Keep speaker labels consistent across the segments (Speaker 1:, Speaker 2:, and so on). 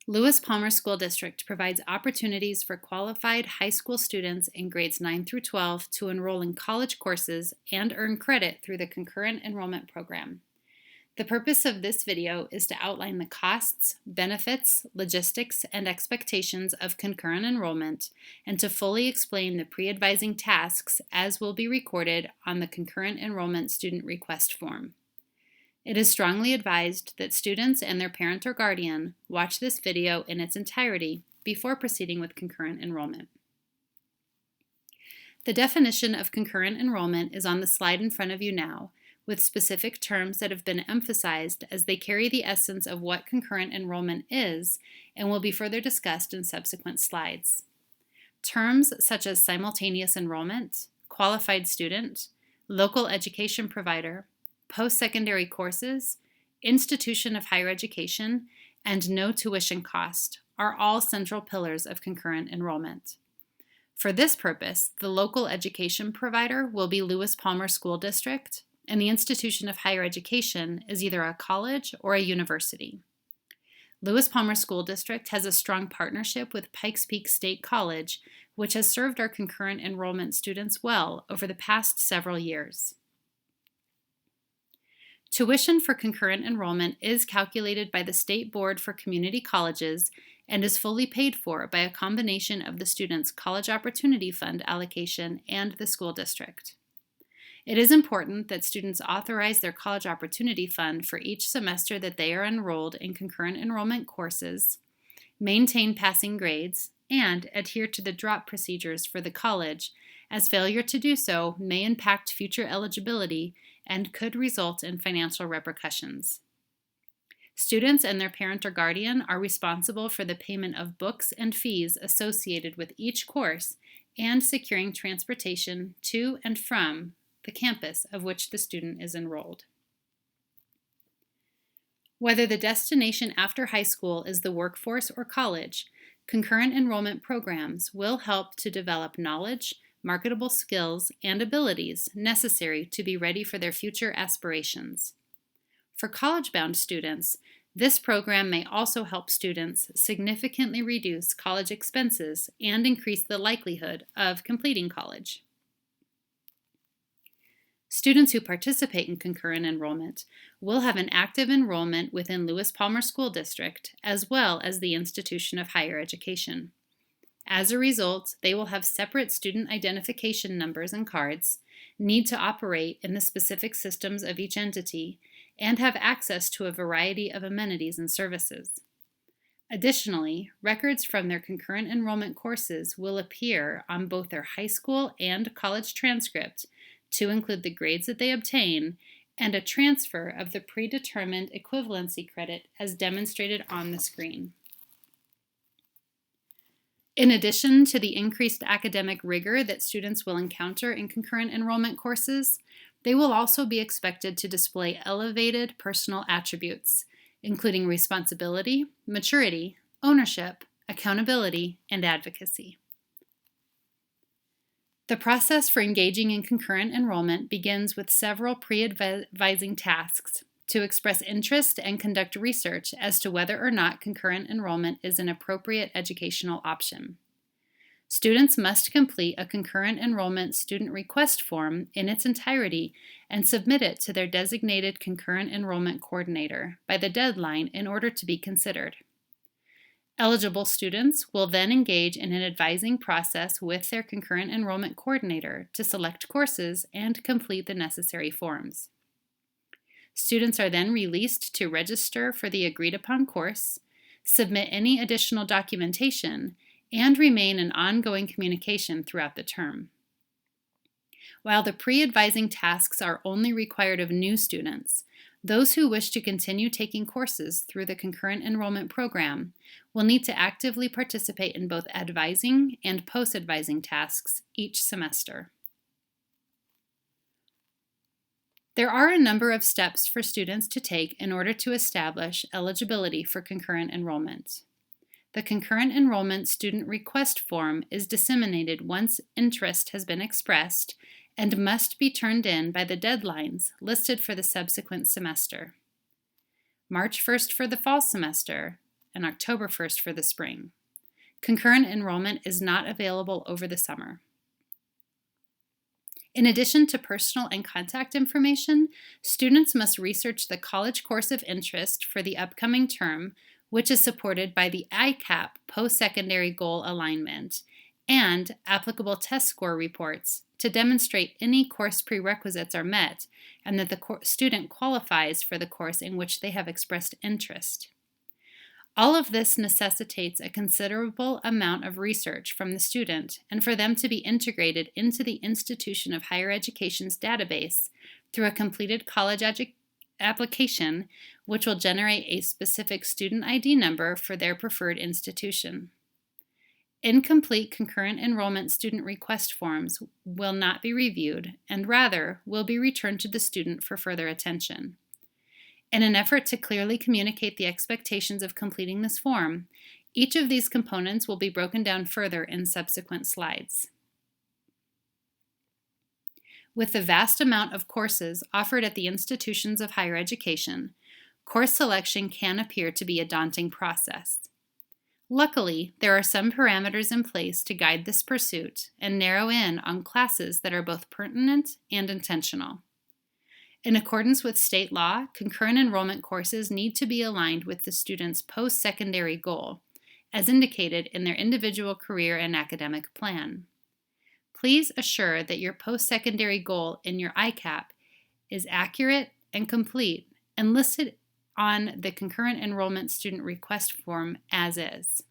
Speaker 1: Lewis Palmer School District provides opportunities for qualified high school students in grades 9 through 12 to enroll in college courses and earn credit through the Concurrent Enrollment Program. The purpose of this video is to outline the costs, benefits, logistics, and expectations of concurrent enrollment, and to fully explain the pre-advising tasks as will be recorded on the Concurrent Enrollment Student Request Form. It is strongly advised that students and their parent or guardian watch this video in its entirety before proceeding with concurrent enrollment. The definition of concurrent enrollment is on the slide in front of you now, with specific terms that have been emphasized as they carry the essence of what concurrent enrollment is and will be further discussed in subsequent slides. Terms such as simultaneous enrollment, qualified student, local education provider, post-secondary courses, institution of higher education, and no tuition cost are all central pillars of concurrent enrollment. For this purpose, the local education provider will be Lewis Palmer School District, and the institution of higher education is either a college or a university. Lewis Palmer School District has a strong partnership with Pikes Peak State College, which has served our concurrent enrollment students well over the past several years. Tuition for concurrent enrollment is calculated by the State Board for Community Colleges and is fully paid for by a combination of the student's College Opportunity Fund allocation and the school district. It is important that students authorize their College Opportunity Fund for each semester that they are enrolled in concurrent enrollment courses, maintain passing grades, and adhere to the drop procedures for the college, as failure to do so may impact future eligibility and could result in financial repercussions. Students and their parent or guardian are responsible for the payment of books and fees associated with each course and securing transportation to and from the campus of which the student is enrolled. Whether the destination after high school is the workforce or college, concurrent enrollment programs will help to develop knowledge, marketable skills, and abilities necessary to be ready for their future aspirations. For college-bound students, this program may also help students significantly reduce college expenses and increase the likelihood of completing college. Students who participate in concurrent enrollment will have an active enrollment within Lewis Palmer School District as well as the institution of higher education. As a result, they will have separate student identification numbers and cards, need to operate in the specific systems of each entity, and have access to a variety of amenities and services. Additionally, records from their concurrent enrollment courses will appear on both their high school and college transcript to include the grades that they obtain and a transfer of the predetermined equivalency credit as demonstrated on the screen. In addition to the increased academic rigor that students will encounter in concurrent enrollment courses, they will also be expected to display elevated personal attributes, including responsibility, maturity, ownership, accountability, and advocacy. The process for engaging in concurrent enrollment begins with several pre-advising tasks to express interest and conduct research as to whether or not concurrent enrollment is an appropriate educational option. Students must complete a concurrent enrollment student request form in its entirety and submit it to their designated concurrent enrollment coordinator by the deadline in order to be considered. Eligible students will then engage in an advising process with their concurrent enrollment coordinator to select courses and complete the necessary forms. Students are then released to register for the agreed-upon course, submit any additional documentation, and remain in ongoing communication throughout the term. While the pre-advising tasks are only required of new students, those who wish to continue taking courses through the concurrent enrollment program will need to actively participate in both advising and post-advising tasks each semester. There are a number of steps for students to take in order to establish eligibility for concurrent enrollment. The concurrent enrollment student request form is disseminated once interest has been expressed and must be turned in by the deadlines listed for the subsequent semester. March 1st for the fall semester, and October 1st for the spring. Concurrent enrollment is not available over the summer. In addition to personal and contact information, students must research the college course of interest for the upcoming term, which is supported by the ICAP post-secondary goal alignment, and applicable test score reports to demonstrate any course prerequisites are met and that the student qualifies for the course in which they have expressed interest. All of this necessitates a considerable amount of research from the student and for them to be integrated into the institution of higher education's database through a completed college application, which will generate a specific student ID number for their preferred institution. Incomplete concurrent enrollment student request forms will not be reviewed and rather will be returned to the student for further attention. In an effort to clearly communicate the expectations of completing this form, each of these components will be broken down further in subsequent slides. With the vast amount of courses offered at the institutions of higher education, course selection can appear to be a daunting process. Luckily, there are some parameters in place to guide this pursuit and narrow in on classes that are both pertinent and intentional. In accordance with state law, concurrent enrollment courses need to be aligned with the student's post-secondary goal, as indicated in their individual career and academic plan. Please assure that your post-secondary goal in your ICAP is accurate and complete and listed on the concurrent enrollment student request form as is.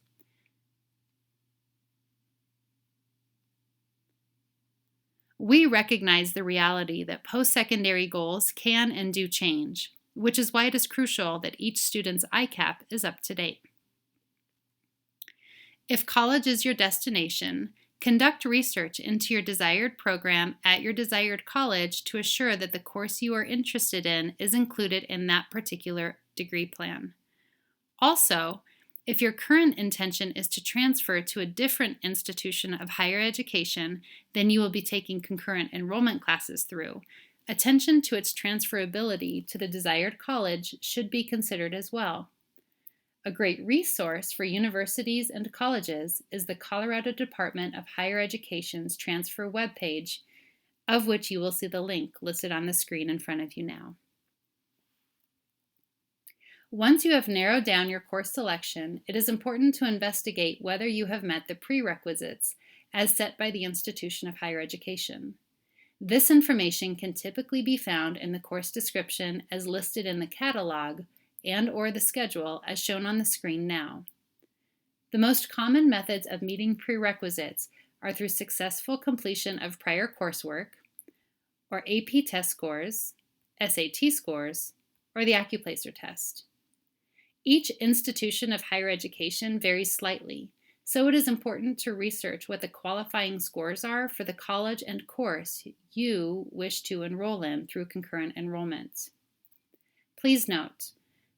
Speaker 1: We recognize the reality that post-secondary goals can and do change, which is why it is crucial that each student's ICAP is up to date. If college is your destination, conduct research into your desired program at your desired college to assure that the course you are interested in is included in that particular degree plan. Also, if your current intention is to transfer to a different institution of higher education than you will be taking concurrent enrollment classes through, attention to its transferability to the desired college should be considered as well. A great resource for universities and colleges is the Colorado Department of Higher Education's transfer webpage, of which you will see the link listed on the screen in front of you now. Once you have narrowed down your course selection, it is important to investigate whether you have met the prerequisites as set by the institution of higher education. This information can typically be found in the course description as listed in the catalog and/or the schedule as shown on the screen now. The most common methods of meeting prerequisites are through successful completion of prior coursework, or AP test scores, SAT scores, or the AccuPlacer test. Each institution of higher education varies slightly, so it is important to research what the qualifying scores are for the college and course you wish to enroll in through concurrent enrollment. Please note,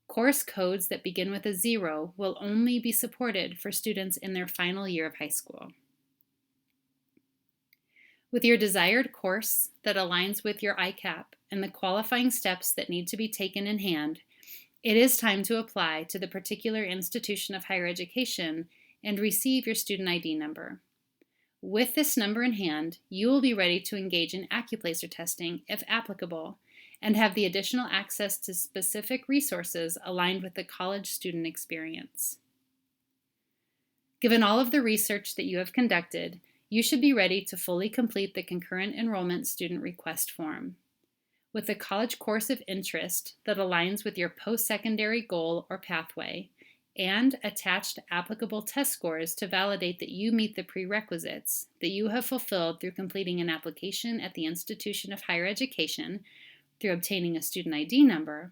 Speaker 1: course codes that begin with a 0 will only be supported for students in their final year of high school. With your desired course that aligns with your ICAP and the qualifying steps that need to be taken in hand, it is time to apply to the particular institution of higher education and receive your student ID number. With this number in hand, you will be ready to engage in AccuPlacer testing if applicable and have the additional access to specific resources aligned with the college student experience. Given all of the research that you have conducted, you should be ready to fully complete the concurrent enrollment student request form. With the college course of interest that aligns with your post-secondary goal or pathway, and attached applicable test scores to validate that you meet the prerequisites that you have fulfilled through completing an application at the institution of higher education, through obtaining a student ID number,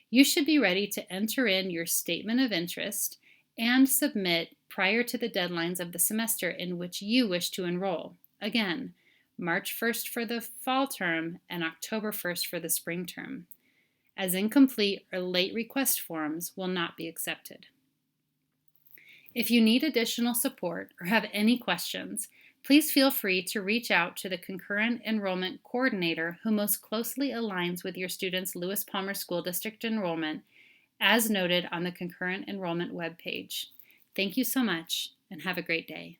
Speaker 1: you should be ready to enter in your statement of interest and submit prior to the deadlines of the semester in which you wish to enroll. Again, March 1st for the fall term and October 1st for the spring term, as incomplete or late request forms will not be accepted. If you need additional support or have any questions, please feel free to reach out to the concurrent enrollment coordinator who most closely aligns with your student's Lewis Palmer School District enrollment as noted on the Concurrent Enrollment webpage. Thank you so much, and have a great day.